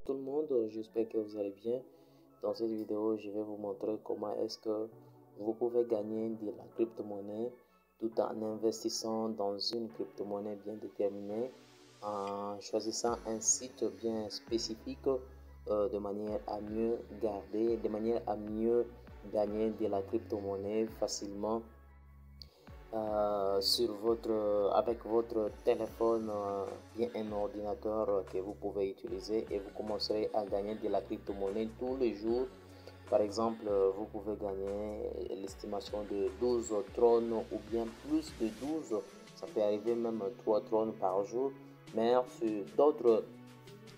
Tout le monde, j'espère que vous allez bien. Dans cette vidéo, je vais vous montrer comment est-ce que vous pouvez gagner de la crypto-monnaie tout en investissant dans une crypto-monnaie bien déterminée, en choisissant un site bien spécifique de manière à mieux garder, de manière à mieux gagner de la crypto-monnaie facilement avec votre téléphone, bien un ordinateur que vous pouvez utiliser, et vous commencerez à gagner de la crypto-monnaie tous les jours. Par exemple, vous pouvez gagner l'estimation de 12 trônes ou bien plus de 12. Ça peut arriver même 3 trônes par jour. Mais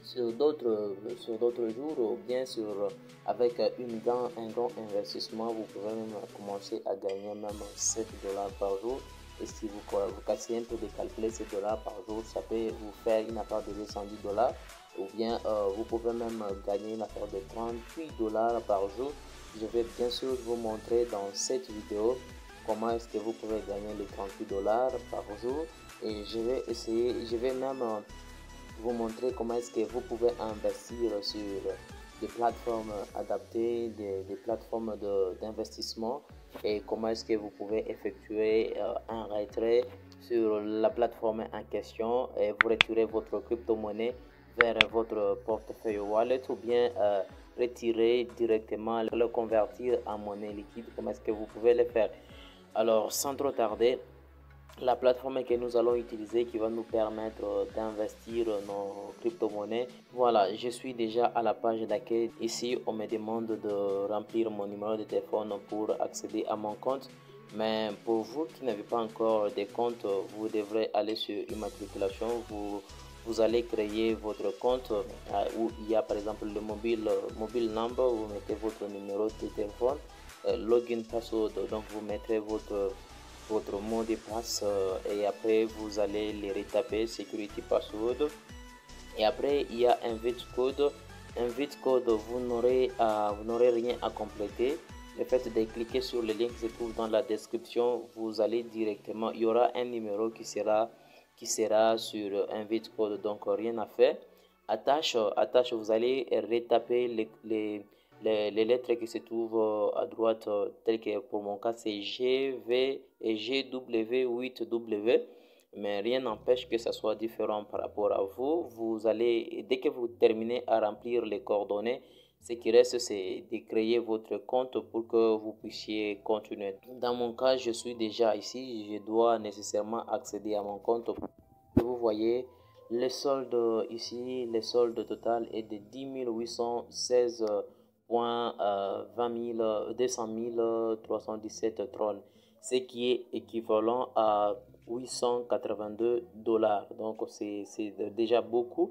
sur d'autres jours, ou bien avec un grand investissement, vous pouvez même commencer à gagner même 7 dollars par jour. Et si vous cassez un peu de calculer ces dollars par jour, ça peut vous faire une affaire de 210 dollars. Ou bien vous pouvez même gagner une affaire de 38 dollars par jour. Je vais bien sûr vous montrer dans cette vidéo comment est-ce que vous pouvez gagner les 38 dollars par jour. Et je vais même vous montrer comment est-ce que vous pouvez investir sur des plateformes adaptées, des plateformes d'investissement, et comment est-ce que vous pouvez effectuer un retrait sur la plateforme en question et vous retirez votre crypto-monnaie vers votre portefeuille wallet, ou bien retirer directement, le convertir en monnaie liquide. Comment est-ce que vous pouvez le faire? Alors, sans trop tarder, la plateforme que nous allons utiliser qui va nous permettre d'investir nos crypto-monnaies. Voilà, je suis déjà à la page d'accueil. Ici, on me demande de remplir mon numéro de téléphone pour accéder à mon compte. Mais pour vous qui n'avez pas encore de compte, vous devrez aller sur immatriculation. Vous allez créer votre compte où il y a par exemple le mobile number. Vous mettez votre numéro de téléphone, login password. Donc vous mettrez votre mot de passe et après vous allez les retaper, security password, et après il y a un vite code. Vous n'aurez rien à compléter. Le fait de cliquer sur le lien qui se trouve dans la description, vous allez directement, il y aura un numéro qui sera sur un vite code, donc rien à faire. Attache, vous allez retaper les lettres qui se trouvent à droite, telles que pour mon cas c'est G, V et GW8W, mais rien n'empêche que ça soit différent par rapport à vous. Vous allez, dès que vous terminez à remplir les coordonnées, ce qui reste, c'est de créer votre compte pour que vous puissiez continuer. Dans mon cas, je suis déjà ici, je dois nécessairement accéder à mon compte. Vous voyez, le solde ici, le solde total est de 10 816,20 200 trônes, ce qui est équivalent à 882 dollars. Donc, c'est déjà beaucoup.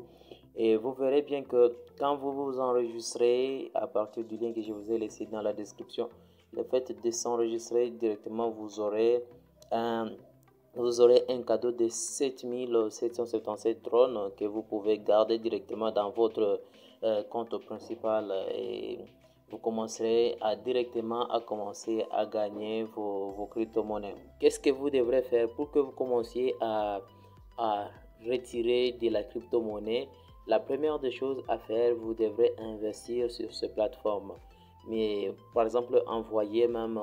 Et vous verrez bien que quand vous vous enregistrez à partir du lien que je vous ai laissé dans la description, le fait de s'enregistrer directement, vous aurez un cadeau de 7777 trônes que vous pouvez garder directement dans votre compte principal, et vous commencerez directement à gagner vos crypto-monnaies. Qu'est-ce que vous devrez faire pour que vous commenciez à retirer de la crypto-monnaie? La première des choses à faire, vous devrez investir sur ces plateformes. Mais par exemple, envoyer même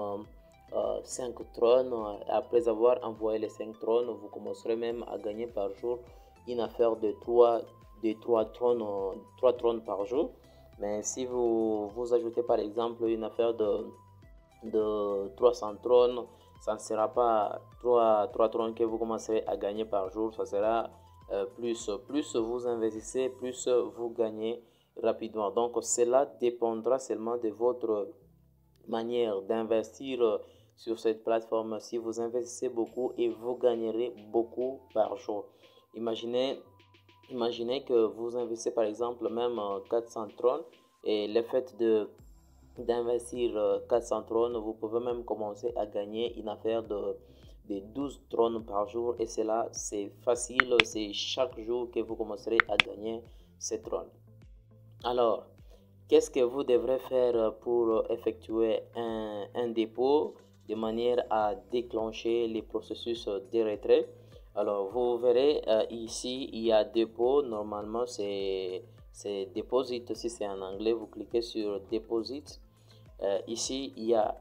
5 trônes. Après avoir envoyé les 5 trônes, vous commencerez même à gagner par jour une affaire de 3 trônes par jour. Mais si vous ajoutez par exemple une affaire de 300 trônes, ça ne sera pas 3 trônes que vous commencerez à gagner par jour, ça sera plus vous investissez, plus vous gagnez rapidement. Donc cela dépendra seulement de votre manière d'investir sur cette plateforme. Si vous investissez beaucoup, et vous gagnerez beaucoup par jour. Imaginez que vous investissez par exemple même 400 trônes, et le fait d'investir 400 trônes, vous pouvez même commencer à gagner une affaire de 12 trônes par jour, et cela c'est facile, c'est chaque jour que vous commencerez à gagner ces trônes. Alors, qu'est-ce que vous devrez faire pour effectuer un dépôt de manière à déclencher les processus de retrait? Alors, vous verrez ici, il y a dépôt. Normalement, c'est c'est deposit. Si c'est en anglais, vous cliquez sur deposit. Ici, il y a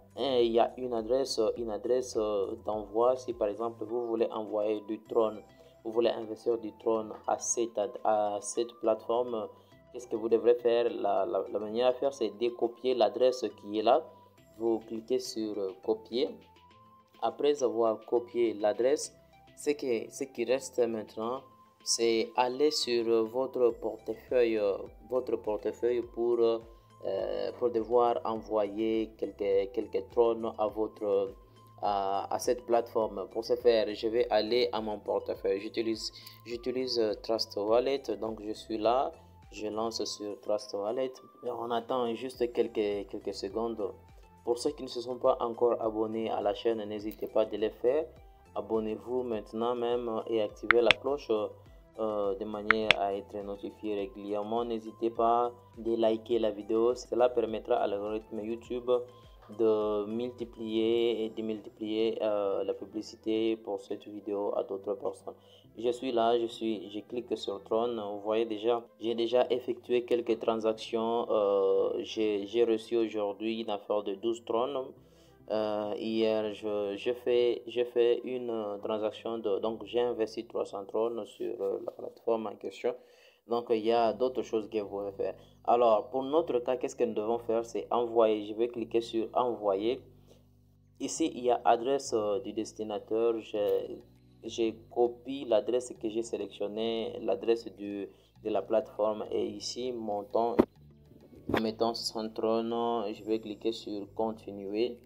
une adresse d'envoi. Si par exemple, vous voulez envoyer du Tron, vous voulez investir du Tron à cette plateforme, qu'est-ce que vous devrez faire? La manière à faire, c'est de copier l'adresse qui est là. Vous cliquez sur copier. Après avoir copié l'adresse, ce qui reste maintenant, c'est aller sur votre portefeuille pour devoir envoyer quelques trônes à cette plateforme. Pour ce faire, je vais aller à mon portefeuille. J'utilise Trust Wallet, donc je suis là, je lance sur Trust Wallet. Et on attend juste quelques secondes. Pour ceux qui ne se sont pas encore abonnés à la chaîne, n'hésitez pas de le faire. Abonnez-vous maintenant même et activez la cloche de manière à être notifié régulièrement. N'hésitez pas de liker la vidéo. Cela permettra à l'algorithme YouTube de multiplier la publicité pour cette vidéo à d'autres personnes. Je suis là, je clique sur Tron. Vous voyez déjà, j'ai déjà effectué quelques transactions. J'ai reçu aujourd'hui une affaire de 12 Tron. Hier, j'ai fait une transaction donc j'ai investi 300 Tron sur la plateforme en question. Donc, il y a d'autres choses que vous pouvez faire. Alors, pour notre cas, qu'est-ce que nous devons faire? C'est envoyer. Je vais cliquer sur envoyer. Ici, il y a adresse du destinataire. J'ai copié l'adresse que j'ai sélectionnée, l'adresse de la plateforme. Et ici, mettons Centron. Je vais cliquer sur continuer.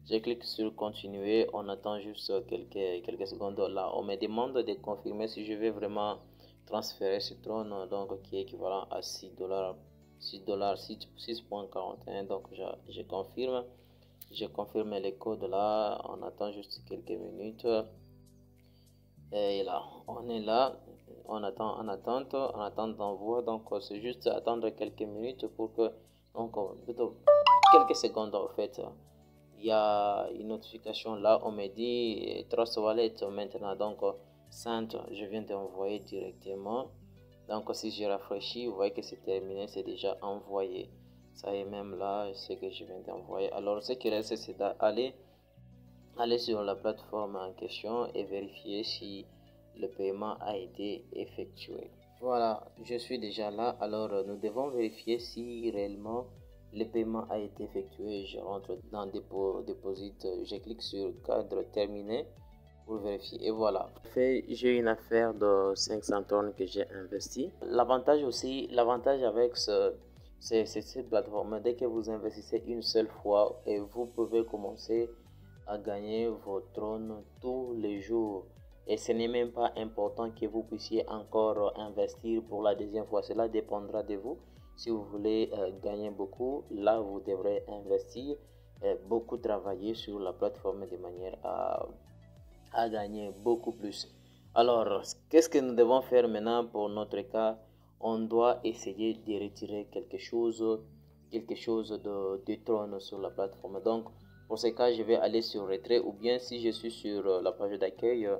Je clique sur continuer. On attend juste quelques secondes. Là, on me demande de confirmer si je vais vraiment transférer ce Tron, donc qui est équivalent à 6,41 $. Donc je confirme les codes là. On attend juste quelques minutes. Et là, on est là. On attend en attente d'envoi. Donc c'est juste attendre quelques minutes pour que, donc plutôt quelques secondes en fait. Il y a une notification là, on me dit Trust Wallet maintenant, donc je viens d'envoyer directement. Donc si je rafraîchis, vous voyez que c'est terminé, c'est déjà envoyé. Ça est même là, ce que je viens d'envoyer. Alors ce qui reste, c'est d'aller sur la plateforme en question et vérifier si le paiement a été effectué. Voilà, je suis déjà là. Alors nous devons vérifier si réellement le paiement a été effectué. Je rentre dans Deposit, je clique sur cadre terminé pour vérifier et voilà. J'ai une affaire de 500 tonnes que j'ai investi. L'avantage avec cette plateforme, dès que vous investissez une seule fois et vous pouvez commencer à gagner vos trônes tous les jours. Et ce n'est même pas important que vous puissiez encore investir pour la deuxième fois. Cela dépendra de vous. Si vous voulez gagner beaucoup, là vous devrez investir, beaucoup travailler sur la plateforme de manière à gagner beaucoup plus. Alors, qu'est-ce que nous devons faire maintenant pour notre cas? On doit essayer de retirer quelque chose de Tron sur la plateforme. Donc, pour ce cas, je vais aller sur retrait ou bien si je suis sur la page d'accueil,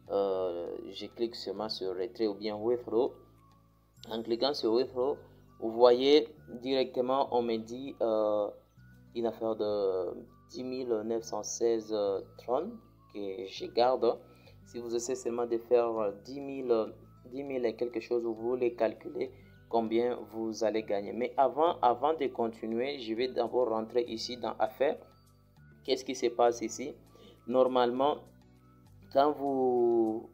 je clique seulement sur retrait ou bien withdraw. En cliquant sur withdraw, vous voyez directement, on me dit une affaire de 10 916 Tron que je garde. Si vous essayez seulement de faire 10 000 et quelque chose, vous voulez calculer combien vous allez gagner. Mais avant de continuer, je vais d'abord rentrer ici dans Affaires. Qu'est-ce qui se passe ici? Normalement, quand vous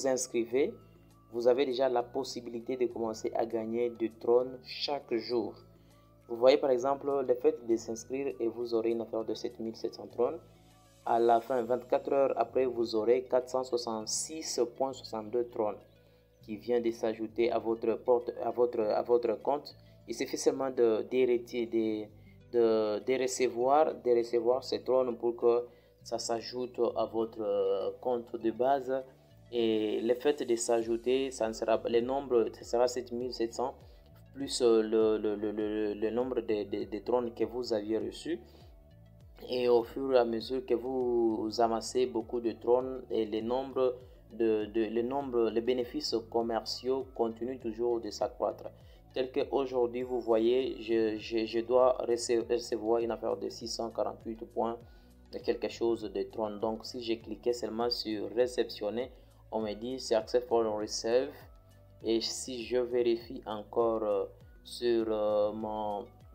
inscrivez, vous avez déjà la possibilité de commencer à gagner du trône chaque jour. Vous voyez par exemple le fait de s'inscrire et vous aurez une affaire de 7700 trônes. À la fin, 24 heures après, vous aurez 466,62 trônes qui vient de s'ajouter à votre compte. Il suffit seulement de recevoir ces trônes pour que ça s'ajoute à votre compte de base. Et le fait de s'ajouter, ça sera 7700 plus le nombre de trônes que vous aviez reçus. Et au fur et à mesure que vous amassez beaucoup de trônes, et les bénéfices commerciaux continuent toujours de s'accroître. tel qu'aujourd'hui, vous voyez, je dois recevoir une affaire de 648 points de quelque chose de Tron. Donc, si j'ai cliqué seulement sur réceptionner, on me dit successful receive. Et si je vérifie encore sur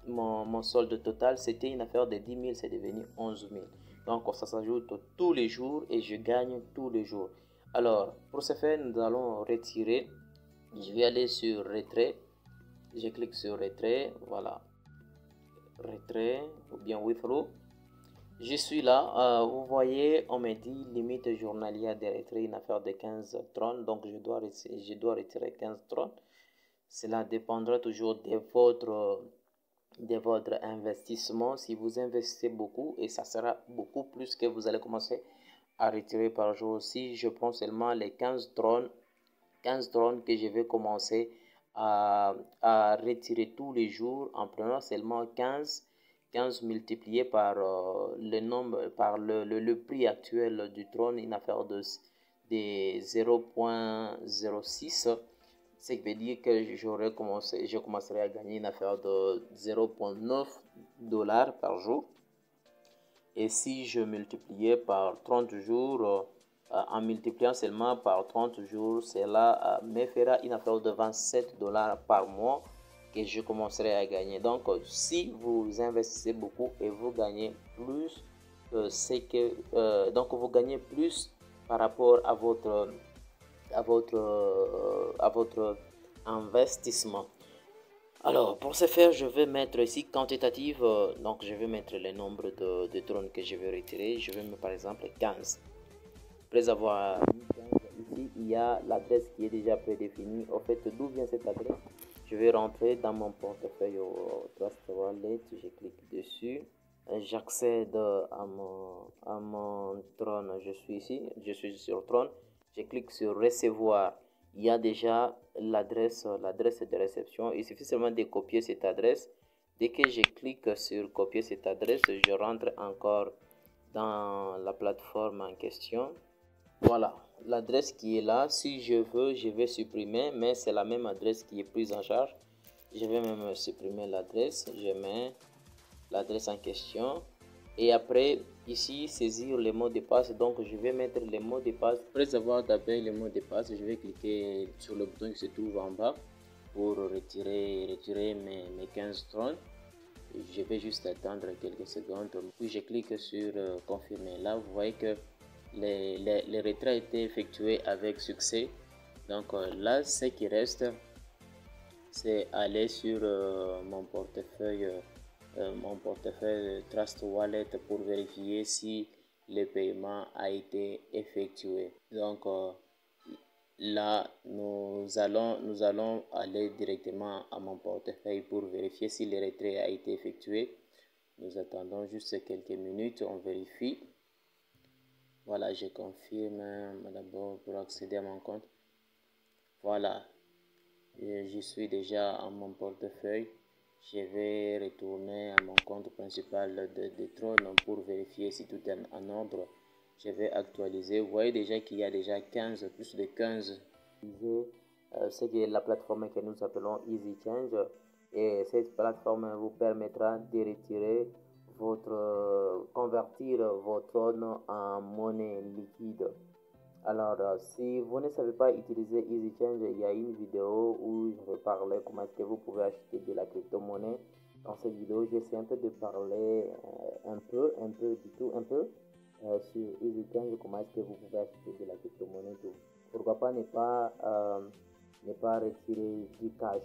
mon solde total, c'était une affaire de 10 000, c'est devenu 11 000. Donc, ça s'ajoute tous les jours et je gagne tous les jours. Alors, pour ce faire, nous allons retirer. Je vais aller sur retrait. Je clique sur retrait. Voilà. Retrait ou bien withdraw. Je suis là. Vous voyez, on me dit limite journalière de retrait, une affaire de 15 trônes. Donc, je dois retirer 15 trônes. Cela dépendra toujours de votre investissement. Si vous investissez beaucoup, et ça sera beaucoup plus que vous allez commencer à retirer par jour. Si je prends seulement les 15 trônes que je vais commencer à retirer tous les jours en prenant seulement 15 multiplié par le nombre, par le prix actuel du trône, une affaire de 0,06, ce qui veut dire que je commencerai à gagner une affaire de 0,9 $ par jour. Et si je multipliais par 30 jours, en multipliant seulement par 30 jours, cela me fera une affaire de 27 $ par mois que je commencerai à gagner. Donc, si vous investissez beaucoup et vous gagnez plus, donc vous gagnez plus par rapport à votre investissement. Alors, pour ce faire, je vais mettre ici quantitative, donc je vais mettre le nombre de trônes que je vais retirer. Je vais mettre par exemple 15. Après avoir mis 15, ici, il y a l'adresse qui est déjà prédéfinie. En fait, d'où vient cette adresse? Je vais rentrer dans mon portefeuille au Trust Wallet, je clique dessus. J'accède à mon trône, je suis ici, je suis sur trône. Je clique sur recevoir. Il y a déjà l'adresse de réception. Il suffit seulement de copier cette adresse. Dès que je clique sur copier cette adresse, je rentre encore dans la plateforme en question. Voilà, l'adresse qui est là. Si je veux, je vais supprimer, mais c'est la même adresse qui est prise en charge. Je vais même supprimer l'adresse. Je mets l'adresse en question. Et après, ici, saisir les mots de passe. Donc, je vais mettre les mots de passe. Après avoir tapé les mots de passe, je vais cliquer sur le bouton qui se trouve en bas pour retirer mes 15 trônes. Je vais juste attendre quelques secondes. Puis, je clique sur confirmer. Là, vous voyez que les retraits ont été effectués avec succès. Donc, là, ce qui reste, c'est aller sur mon portefeuille Trust Wallet pour vérifier si le paiement a été effectué. Donc là, nous allons aller directement à mon portefeuille pour vérifier si le retrait a été effectué. Nous attendons juste quelques minutes, on vérifie. Voilà, je confirme d'abord pour accéder à mon compte. Voilà, je suis déjà à mon portefeuille. Je vais retourner à mon compte principal de Tron pour vérifier si tout est en ordre. Je vais actualiser. Vous voyez déjà qu'il y a déjà 15, plus de 15. C'est la plateforme que nous appelons EasyChange. Et cette plateforme vous permettra de retirer convertir votre Tron en monnaie liquide. Alors, si vous ne savez pas utiliser EasyChange, il y a une vidéo où je vais parler comment est-ce que vous pouvez acheter de la crypto-monnaie. Dans cette vidéo, j'essaie un peu de parler un peu sur EasyChange, comment est-ce que vous pouvez acheter de la crypto-monnaie. Pourquoi pas ne pas retirer du cash.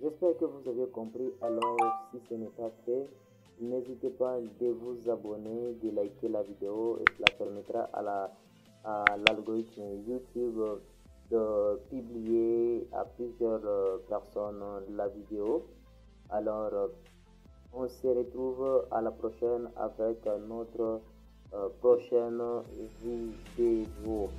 J'espère que vous avez compris. Alors, si ce n'est pas fait, n'hésitez pas de vous abonner, de liker la vidéo et cela permettra à l'algorithme YouTube de publier à plusieurs personnes la vidéo. Alors, on se retrouve à la prochaine avec notre prochaine vidéo.